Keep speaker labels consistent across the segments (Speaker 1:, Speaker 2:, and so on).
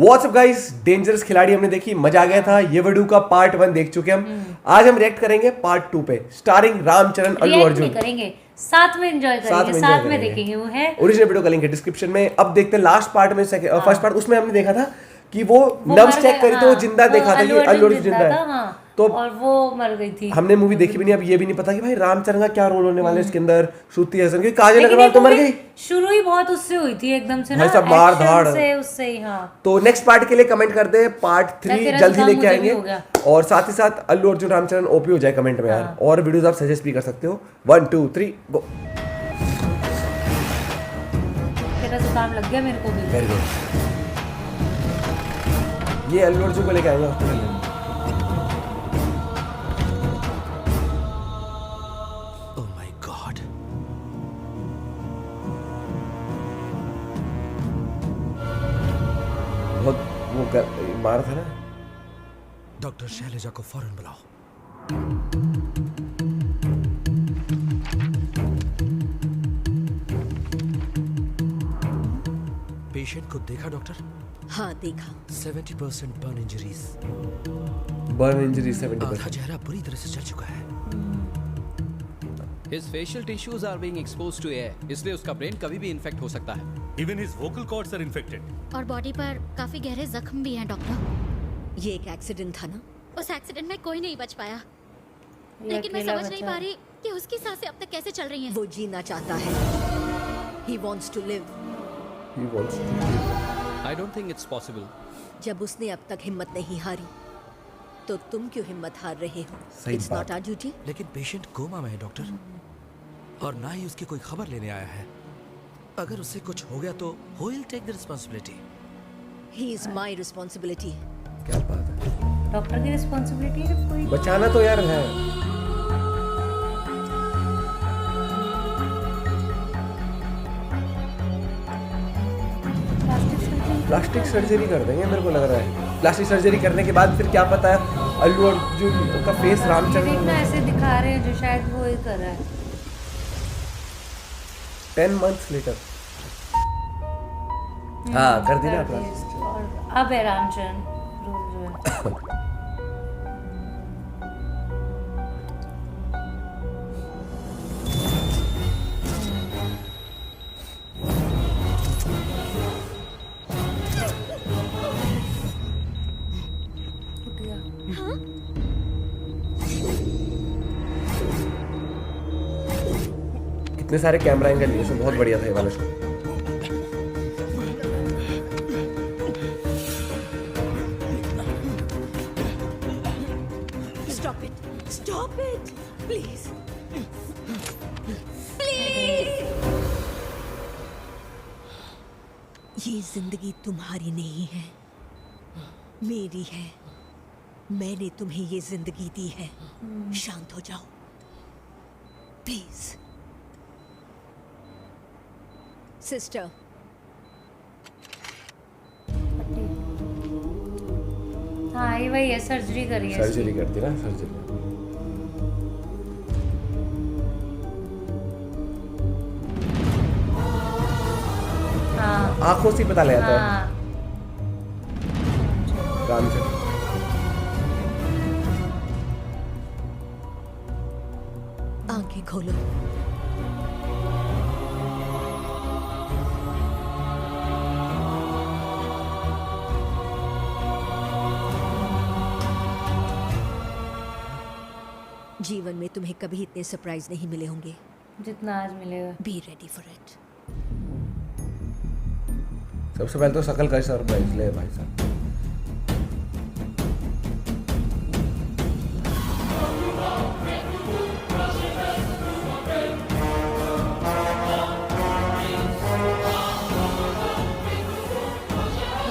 Speaker 1: WhatsApp guys, dangerous खिलाड़ी हमने देखी, मजा आ गया था। ये वीडियो का पार्ट 1 देख चुके हम। आज हम रिएक्ट करेंगे पार्ट 2 पे, स्टारिंग रामचरण अल्लू
Speaker 2: React
Speaker 1: अर्जुन।
Speaker 2: नहीं करेंगे, साथ में एंजॉय करेंगे, साथ में देखेंगे। वो है
Speaker 1: ओरिजिनल वीडियो का लिंक है डिस्क्रिप्शन में। अब देखते हैं लास्ट पार्ट में, फर्स्ट पार्ट उसमें हमने देखा था कि वो नर्व्स चेक करी तो वो जिंदा देखा था, ये अल्लू अर्जुन जिंदा है।
Speaker 2: हाँ,
Speaker 1: तो
Speaker 2: और वो मर गई थी।
Speaker 1: हमने मूवी देखी भी नहीं, अब ये भी नहीं पता कि भाई रामचरण का क्या रोल होने वाला है इसके अंदर। श्रुति हसन, क्योंकि काजल अग्रवाल तो मर गई।
Speaker 2: शुरू ही बहुत उससे हुई थी एकदम से ना,
Speaker 1: सब मार धाड़
Speaker 2: से उससे ही। हाँ,
Speaker 1: तो नेक्स्ट पार्ट के लिए कमेंट कर दे, पार्ट 3 जल्द ही लेके आएंगे। और साथ ही साथ अल्लू अर्जुन रामचरण ओपी हो जाए कमेंट में यार। और वीडियोस आप सजेस्ट भी कर सकते हो। 1 2 3 गो।
Speaker 2: तेरा जुकाम लग गया मेरे को भी।
Speaker 1: Very good. ये अल्लू अर्जुन को लेके आएंगे हॉस्पिटल में।
Speaker 3: Oh my God.
Speaker 1: बहुत वो मार था ना।
Speaker 3: डॉक्टर शैलजा को फौरन बुलाओ। पेशेंट को देखा डॉक्टर?
Speaker 4: हाँ देखा।
Speaker 3: 70% बर्न इंजरीज।
Speaker 1: बर्न इंजरी
Speaker 3: आधा
Speaker 1: 70%।
Speaker 3: चेहरा बुरी तरह से जल चुका है।
Speaker 5: His facial tissues are being exposed to air, इसलिए उसका ब्रेन कभी भी इन्फेक्ट हो सकता है।
Speaker 6: Even his vocal cords are infected.
Speaker 7: और बॉडी पर काफी गहरे जख्म भी हैं डॉक्टर।
Speaker 4: ये एक एक्सीडेंट था ना?
Speaker 7: उस एक्सीडेंट में कोई नहीं बच पाया,
Speaker 2: ये
Speaker 7: लेकिन मैं
Speaker 2: अकेला
Speaker 7: समझ नहीं
Speaker 2: बचा
Speaker 7: पा रही कि उसकी सांसें अब तक कैसे चल रही हैं।
Speaker 4: वो जीना चाहता है। He wants to live.
Speaker 1: He wants to live.
Speaker 5: I don't think it's possible.
Speaker 4: जब उसने अब तक हिम्मत नहीं हारी, तो तुम क्यों हिम्मत हार रहे हो?
Speaker 1: सही
Speaker 4: It's
Speaker 1: बात।
Speaker 4: not our duty.
Speaker 3: लेकिन पेशेंट कोमा में है डॉक्टर, और ना ही उसकी कोई खबर लेने आया है। अगर उससे कुछ हो गया तो who will take the responsibility?
Speaker 4: He is my responsibility.
Speaker 1: क्या बात है,
Speaker 2: डॉक्टर की रिस्पॉन्सिबिलिटी है जब कोई।
Speaker 1: बचाना तो यार है। प्लास्टिक सर्जरी कर देंगे मेरे को लग रहा है। प्लास्टिक सर्जरी करने के बाद फिर क्या पता है अल्लू अर्जुन का फेस रामचरण
Speaker 2: देखना ऐसे दिखा रहे हैं जो शायद वो ही कर रहा है।
Speaker 1: 10 months later। हाँ कर दी ना प्लास्टिक।
Speaker 2: और अब है रामचरण रोल जो है। उठ गया।
Speaker 1: कितने सारे कैमरा एंगल लिए, सो बहुत बढ़िया था ये वाला show.
Speaker 4: Stop it. Stop it. Please. ये जिंदगी तुम्हारी नहीं है, मेरी है। मैंने तुम्हें ये जिंदगी दी है। शांत हो जाओ प्लीज। सिस्टर,
Speaker 2: हाँ ये वही है, सर्जरी करी है इसकी।
Speaker 1: सर्जरी करती ना, सर्जरी।
Speaker 2: हाँ
Speaker 1: आंखों से ही पता लगा था
Speaker 2: हाँ।
Speaker 1: रामचरण।
Speaker 4: आंखें खोलो। जीवन में तुम्हें कभी इतने सरप्राइज नहीं मिले होंगे।
Speaker 2: जितना आज मिलेगा।
Speaker 4: Be ready for it.
Speaker 1: सबसे पहले तो शकल का सरप्राइज ले भाई साहब।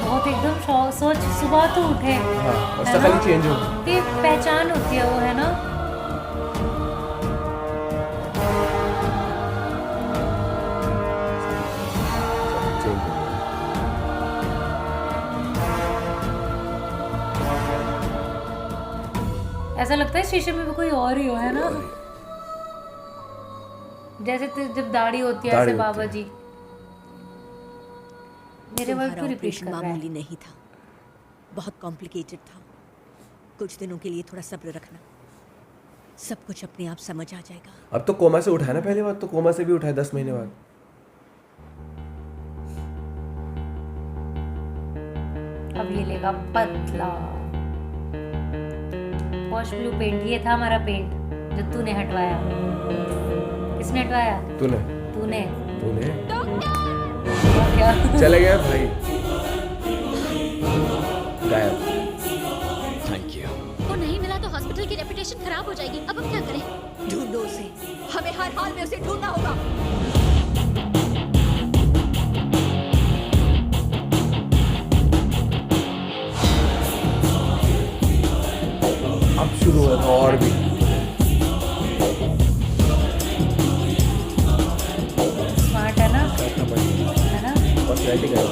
Speaker 2: बहुत एकदम सोच, सुबह तो उठे
Speaker 1: हाँ, और
Speaker 2: है
Speaker 1: शकल
Speaker 2: ना?
Speaker 1: ही चेंज हो।
Speaker 2: कि पहचान होती है वो, है ना।
Speaker 1: चेंज हो।
Speaker 2: ऐसा लगता है शीशे में भी कोई और ही हो, है ना। जैसे जब दाढ़ी होती है
Speaker 1: दाढ़ी
Speaker 2: ऐसे
Speaker 1: होती
Speaker 2: बाबा
Speaker 1: है।
Speaker 2: जी। मेरे वर्क
Speaker 4: तुम्हारा
Speaker 2: को रिपीट
Speaker 4: ऑपरेशन
Speaker 2: कर रहा है।
Speaker 4: मामूली नहीं था। बहुत कॉम्प्लिकेटेड था। कुछ दिनों के लिए थोड़ा सब्र रखना, सब कुछ अपने आप समझ आ जाएगा।
Speaker 1: अब तो कोमा से उठाया ना, पहली बार तो कोमा से भी उठाया 10 महीने बाद।
Speaker 2: अब ये लेगा पतला वॉश ब्लू पेंट। ये था हमारा पेंट जो तूने हटवाया। किसने हटवाया?
Speaker 1: तूने
Speaker 2: तूने
Speaker 1: तूने
Speaker 2: क्या?
Speaker 1: चले गया भाई, गायब।
Speaker 3: Thank you.
Speaker 7: वो नहीं मिला तो हॉस्पिटल की रेपुटेशन खराब हो जाएगी। अब हम क्या करें?
Speaker 4: ढूंढो उसे, हमें हर हाल में उसे ढूंढना होगा।
Speaker 1: अब शुरू हुआ था और भी।
Speaker 2: स्मार्ट है ना? है ना?
Speaker 1: पर्सनैलिटी का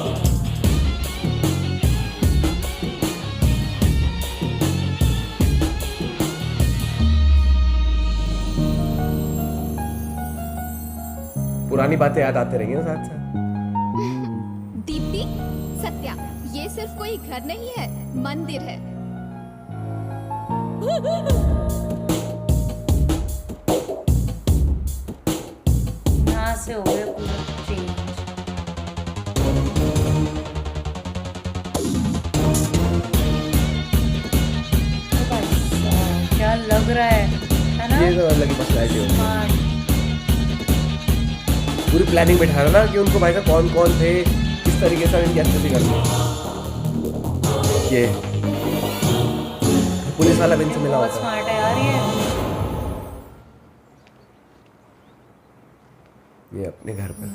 Speaker 1: पुरानी बातें याद आते रहेंगे ना साथ साथ।
Speaker 8: दीप्ति, सत्या, ये सिर्फ कोई घर नहीं है, मंदिर है।
Speaker 2: यहाँ से हो गए पूरा चेंज। क्या लग रहा है ना?
Speaker 1: ये तो अलग ही पर्सनैलिटी होगी।
Speaker 2: स्मार्ट।
Speaker 1: पूरी प्लानिंग बैठा रहा ना कि उनको भाई साहब कौन कौन थे, किस तरीके से इनकी एक्टिविटी करनी है। ये पुलिस वाला बिन से मिला
Speaker 2: बहुत
Speaker 1: होता है।
Speaker 2: स्मार्ट है यार
Speaker 1: ये अपने घर पर,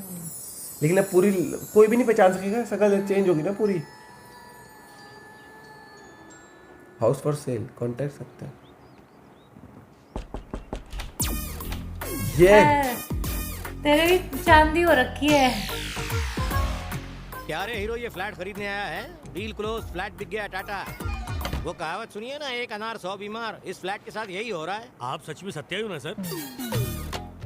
Speaker 1: लेकिन अब पूरी कोई भी नहीं पहचान सकेगा, शक्ल चेंज होगी ना पूरी। हाउस फॉर सेल, कॉन्टेक्ट सकते हैं। ये
Speaker 2: तेरे भी चांदी हो रखी है।
Speaker 9: क्या रे हीरो, ये फ्लैट खरीदने आया है? डील क्लोज, फ्लैट बिक गया, टाटा। वो कहावत सुनिए ना, एक अनार 100 बीमार। इस फ्लैट के साथ यही हो रहा है।
Speaker 6: आप सच में सत्या ही हो ना सर?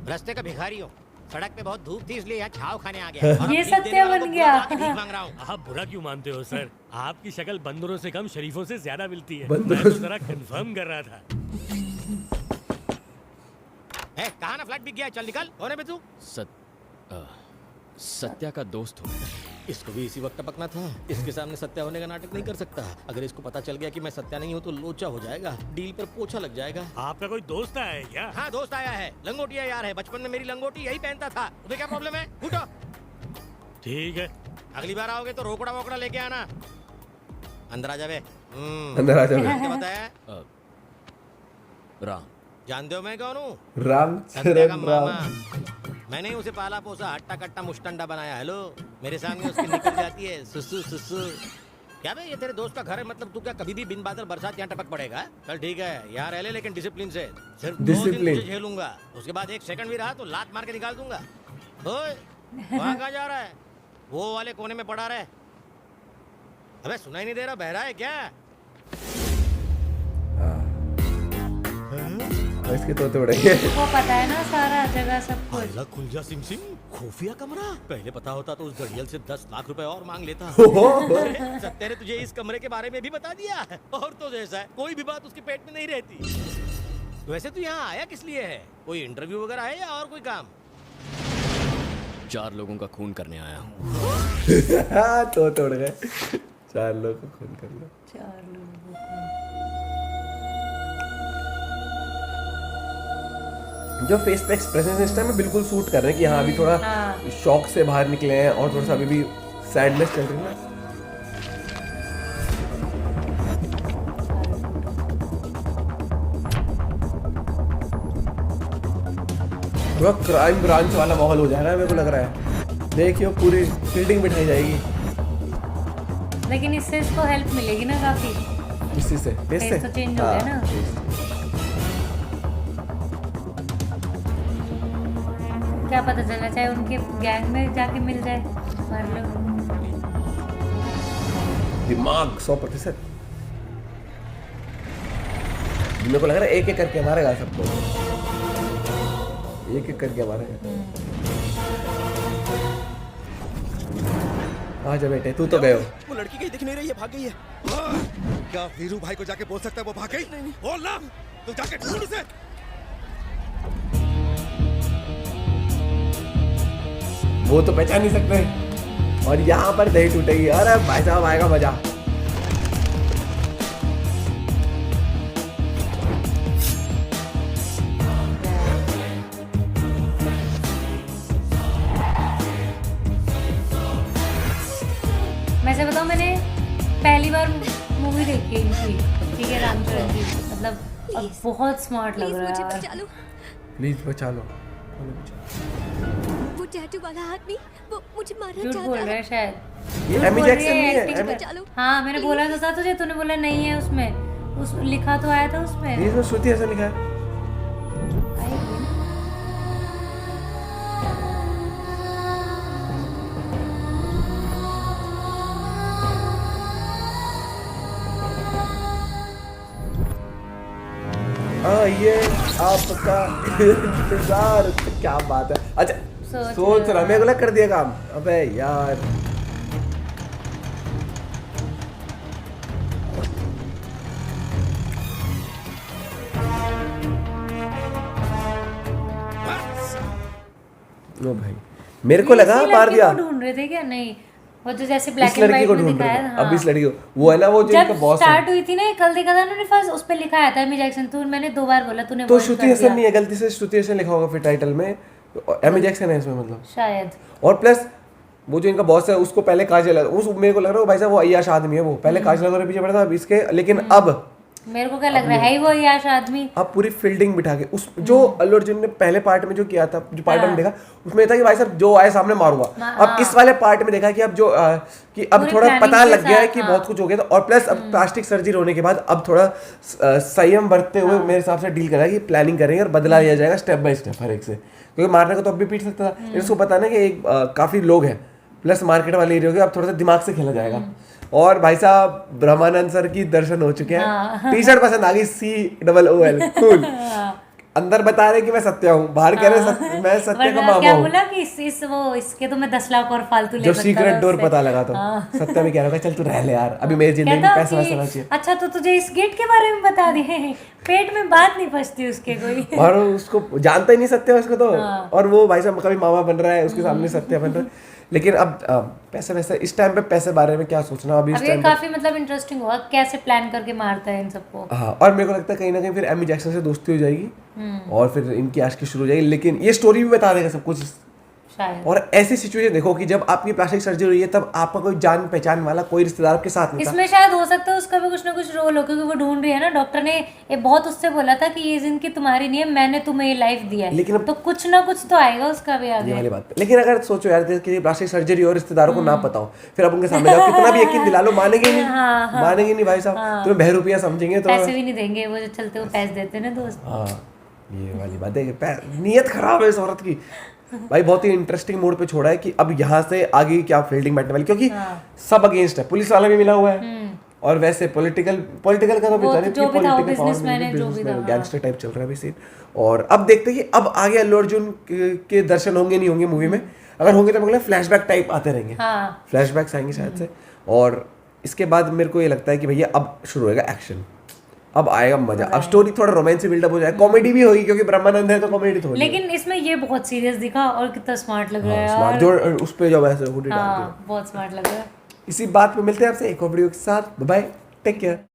Speaker 9: रास्ते का भिखारी हो, सड़क पे बहुत धूप थी इसलिए यहाँ छाव खाने आ गया। और
Speaker 2: ये
Speaker 9: अब भीख
Speaker 2: सत्या
Speaker 9: देने वालों
Speaker 2: बन
Speaker 9: को
Speaker 2: गया।
Speaker 9: बुला के भीख मांग रहा हूँ।
Speaker 6: आप बुरा क्यों मानते हो सर? आपकी शक्ल बंदरों से कम शरीफों से ज्यादा मिलती है।
Speaker 1: बंदरों
Speaker 6: मैं तो
Speaker 1: से-
Speaker 6: जरा कंफर्म कर रहा था।
Speaker 9: कहा ना फ्लैट बिक गया, चल निकल। कौन है बे तू?
Speaker 5: सत्या का दोस्त हूँ।
Speaker 9: इसको भी इसी वक्त टपकना था। इसके सामने सत्या होने का नाटक नहीं कर सकता। अगर इसको पता चल गया कि मैं सत्या नहीं हूँ तो लोचा हो जाएगा, डील पर पोछा लग जाएगा।
Speaker 6: आपका कोई दोस्त आया है क्या?
Speaker 9: हाँ, दोस्त आया है। लंगोटिया यार है, बचपन में मेरी लंगोटी यही पहनता था। तुम्हें क्या प्रॉब्लम है? उठो।
Speaker 6: ठीक है,
Speaker 9: अगली बार आओगे तो रोकड़ा वोकड़ा लेके आना। अंदर आ जावे।
Speaker 1: अंदर आ जाओ।
Speaker 9: क्या बताया?
Speaker 5: राम।
Speaker 9: जानते हो मैं कौन हूँ?
Speaker 1: राम
Speaker 9: सत्या का
Speaker 1: चरण
Speaker 9: मामा।
Speaker 1: राम।
Speaker 9: मैंने उसे पाला पोसा, हट्टा कट्टा मुस्टंडा बनाया। हेलो, मेरे सामने उसकी निकल जाती है सुसु सुसु। क्या बे, ये तेरे दोस्त का घर है, मतलब तू क्या कभी भी बिन बादल बरसात यहाँ टपक पड़ेगा? चल ठीक है, यहाँ रह ले, लेकिन डिसिप्लिन से। सिर्फ 2 दिन
Speaker 1: डिसिप्लिन।
Speaker 9: तुझे झेलूंगा, उसके बाद 1 सेकंड भी रहा तो लात मार के निकाल दूंगा। ओए, वहाँ कहाँ जा रहा है? वो वाले कोने में पड़ा रहे। अबे सुनाई नहीं दे रहा, बहरा है क्या?
Speaker 1: इसके तोते उड़ेंगे।
Speaker 2: वो पता है ना सारा जगह सब कुछ।
Speaker 9: अल्लाह, खुल जा सिम सिम। खुफिया कमरा। पहले पता होता तो उस घड़ियल से 10 लाख रुपए और मांग लेता। सत्या ने तुझे इस कमरे के बारे में भी बता दिया। और तो जैसा है, कोई भी बात उसके पेट में नहीं रहती। वैसे तू यहाँ आया किस लिए है? कोई इंटरव्यू वगैरह है या और कोई काम?
Speaker 5: 4 लोगों का खून करने आया हूँ।
Speaker 1: तोते उड़ गए। 4 लोग को खून कर लो।
Speaker 2: 4 लोगों को।
Speaker 1: जो फेस पे एक्सप्रेशन इस टाइम में बिल्कुल सूट कर रहे हैं कि हाँ अभी थोड़ा
Speaker 2: हाँ।
Speaker 1: शॉक से बाहर निकले हैं और थोड़ा सा अभी भी सैडनेस चल रही है ना। थोड़ा क्राइम ब्रांच वाला माहौल हो जाएगा मेरे को लग रहा है। देखियो पूरी फील्डिंग बिठाई जाएगी।
Speaker 2: लेकिन इससे इसको हेल्प मिलेगी ना काफी।
Speaker 1: इसी से फेस से
Speaker 2: फेस तो चेंज हो गया ना। क्या पता चला, चाहे उनके गैंग में जाके मिल जाए, मार लो।
Speaker 1: दिमाग 100%। मेरे को लग रहा है एक एक करके मारेगा सबको, एक एक करके मारेगा। आ जा बेटे, तू तो गए हो।
Speaker 9: वो लड़की कहीं दिख नहीं रही है, भाग गई है।
Speaker 3: क्या वीरू भाई को जाके बोल सकता है वो भाग गई? बोल ना, तू जाके ढूंढ उसे।
Speaker 1: वो तो पहचान नहीं सकते और यहाँ पर दही टूटेगी। अरे भाई साहब आएगा मजा।
Speaker 2: मैं से बताऊं, मैंने पहली बार मूवी देखी है इनकी, ठीक है, रामचरण की, मतलब अब बहुत स्मार्ट लग रहा है यार।
Speaker 1: प्लीज बचा लो।
Speaker 4: वो टैटू वाला आदमी वो मुझे मारना
Speaker 2: झूठ
Speaker 4: चाहता
Speaker 2: बोल रहा है
Speaker 4: है।
Speaker 2: शायद।
Speaker 1: ये
Speaker 2: झूठ
Speaker 1: एमी
Speaker 2: बोल रही
Speaker 1: जैक्सन नहीं है,
Speaker 2: acting
Speaker 1: एमी-
Speaker 4: बचा लो।
Speaker 2: हाँ मैंने बोला तो था तुझे, तूने बोला नहीं है उसमें, उस लिखा तो आया था उसमें।
Speaker 1: ये इसमें श्रुति ऐसा लिखा है। ये आपका इंतजार। क्या बात है। अच्छा सोच रहा, मेरे को लगा कर दिया काम। अबे यार ओ भाई, मेरे को लगा मार दिया।
Speaker 2: ढूंढ रहे थे क्या? नहीं, वो जो जैसे ब्लैक
Speaker 1: इस
Speaker 2: एंड
Speaker 1: लड़की
Speaker 2: व्हाइट
Speaker 1: को
Speaker 2: में
Speaker 1: ढूंढ
Speaker 2: दिखाया
Speaker 1: रहे
Speaker 2: था।
Speaker 1: थे। अब इस लड़की को, वो है ना वो जो
Speaker 2: जब
Speaker 1: इनका बॉस है।
Speaker 2: स्टार्ट हुई थी ना, कल देखा था ना फर्स्ट, उस पे लिखा आया था एमी जैक्सन। तू मैंने 2 बार बोला, तूने
Speaker 1: तो
Speaker 2: voice
Speaker 1: श्रुति
Speaker 2: कर
Speaker 1: हसन
Speaker 2: दिया।
Speaker 1: नहीं है, गलती से श्रुति हसन लिखा होगा फिर टाइटल में। एमी जैक्सन है इसमें मतलब
Speaker 2: शायद।
Speaker 1: और प्लस वो जो इनका बॉस है उसको पहले काजल, उस मेरे को लग रहा है भाई साहब वो अय्याश आदमी है। वो पहले काजल वगैरह पीछे पड़ता था इसके, लेकिन अब
Speaker 2: मेरे को क्या लग रहा है ही वो यश आदमी।
Speaker 1: अब पूरी फील्डिंग बिठा के उस जो अल्लू अर्जुन ने पहले पार्ट में जो किया था, जो पार्ट में देखा उसमें था कि भाई साहब जो आए सामने मारूंगा। अब इस वाले पार्ट में देखा कि अब जो कि अब
Speaker 2: पूरी
Speaker 1: थोड़ा
Speaker 2: planning
Speaker 1: पता
Speaker 2: के
Speaker 1: लग गया है
Speaker 2: साथ,
Speaker 1: कि
Speaker 2: हाँ।
Speaker 1: बहुत कुछ हो गया था। और प्लस अब प्लास्टिक सर्जरी होने के बाद अब थोड़ा संयम बरतते हुए मेरे हिसाब से डील करा कि प्लानिंग करेंगे और बदला लिया जाएगा स्टेप बाय स्टेप हर एक से, क्योंकि मारने को तो अब भी पीट सकता था। इसको पता ना कि एक काफी लोग हैं प्लस मार्केट वाले एरिया के, अब थोड़ा सा दिमाग से खेला जाएगा। और भाई साहब ब्रह्मानंद सर की दर्शन हो चुके हैं। टी शर्ट पसंद आ गई, COOL कूल। अंदर बता रहे कि मैं सत्या हूँ, बाहर कह रहे मैं सत्या का मामा
Speaker 2: क्या
Speaker 1: हूँ।
Speaker 2: बोला कि इसके तो मैं 10 लाख और फालतू ले
Speaker 1: जब
Speaker 2: सकता
Speaker 1: सीक्रेट
Speaker 2: था
Speaker 1: डोर
Speaker 2: उससे।
Speaker 1: पता लगा तो सत्या भी कह रहा था चल तू रह ले यार, अभी मेरी जिंदगी में
Speaker 2: कहता
Speaker 1: पैसा वैसा
Speaker 2: कि,
Speaker 1: होना चाहिए।
Speaker 2: अच्छा तो तुझे इस गेट के बारे में बता दिए, पेट में बात नहीं फंसती उसके कोई।
Speaker 1: और उसको जानता ही नहीं सत्या उसको तो। और वो भाई साहब कभी मामा बन रहा है, उसके सामने सत्या बन रहा है। लेकिन अब पैसे वैसे इस टाइम पे पैसे बारे में क्या सोचना अभी इस
Speaker 2: अब ये
Speaker 1: टाइम
Speaker 2: काफी मतलब इंटरेस्टिंग होगा कैसे प्लान करके मारता है इन सबको।
Speaker 1: हाँ, और मेरे को लगता है कहीं ना कहीं फिर एमी जैक्सन से दोस्ती हो जाएगी और फिर इनकी आशिकी शुरू हो जाएगी। लेकिन ये स्टोरी भी बता देगा सब कुछ
Speaker 2: शायद।
Speaker 1: और ऐसी सिचुएशन देखो कि जब आपकी प्लास्टिक सर्जरी हुई है तब आपका कोई जान पहचान वाला कोई रिश्तेदार आपके साथ नहीं था।
Speaker 2: इसमें शायद हो सकता है उसका भी कुछ ना कुछ रोल हो, क्योंकि वो ढूंढ रही है ना। डॉक्टर ने ये बहुत उससे बोला था कि ये जिंदगी तुम्हारी नहीं है, मैंने तुम्हें ये लाइफ दिया है।
Speaker 1: लेकिन अब
Speaker 2: तो कुछ ना कुछ तो आएगा उसका भी
Speaker 1: ये
Speaker 2: आगे।
Speaker 1: वाली बात। लेकिन अगर सोचो यार कि प्लास्टिक सर्जरी और रिश्तेदारों को ना पता हो, फिर आप उनके सामने जाओ, कितना भी यकीन दिला लो मानेंगे नहीं। मानेंगे नहीं भाई साहब, तुम्हें 2 रुपया समझेंगे तो
Speaker 2: पैसे भी नहीं देंगे, वो जो चलते वो पैसे देते ना दोस्त।
Speaker 1: हाँ ये वाली बात है। नीयत खराब है इस औरत की भाई। बहुत ही इंटरेस्टिंग मोड पे छोड़ा है कि अब यहाँ से आगे क्या फील्डिंग बैठने वाली, क्योंकि सब अगेंस्ट है। पुलिस वाला भी मिला हुआ है और वैसे पॉलिटिकल का तो बेचारे
Speaker 2: जो भी था वो बिजनेसमैन है, जो भी था,
Speaker 1: गैंगस्टर टाइप चल रहा है अभी सीन। और अब देखते हैं कि अब आगे अल्लू अर्जुन के दर्शन होंगे नहीं होंगे मूवी में। अगर होंगे तो मतलब फ्लैशबैक टाइप आते रहेंगे, फ्लैशबैक्स आएंगे शायद से। और इसके बाद मेरे को ये लगता है कि भैया अब शुरू होएगा एक्शन, अब आएगा मजा। अब स्टोरी थोड़ा रोमांस से बिल्डअप हो जाएगा, कॉमेडी भी होगी क्योंकि ब्रह्मानंद है तो कॉमेडी तो होगी।
Speaker 2: लेकिन इसमें ये बहुत सीरियस दिखा और कितना स्मार्ट लग रहा है
Speaker 1: स्मार्ट
Speaker 2: यार।
Speaker 1: जो उस पे जो ऐसे हुडी डाल
Speaker 2: हाँ बहुत स्मार्ट लग रहा है।
Speaker 1: के। इसी बात पे मिलते हैं आपसे एक और वीडियो के साथ। Bye bye, take care.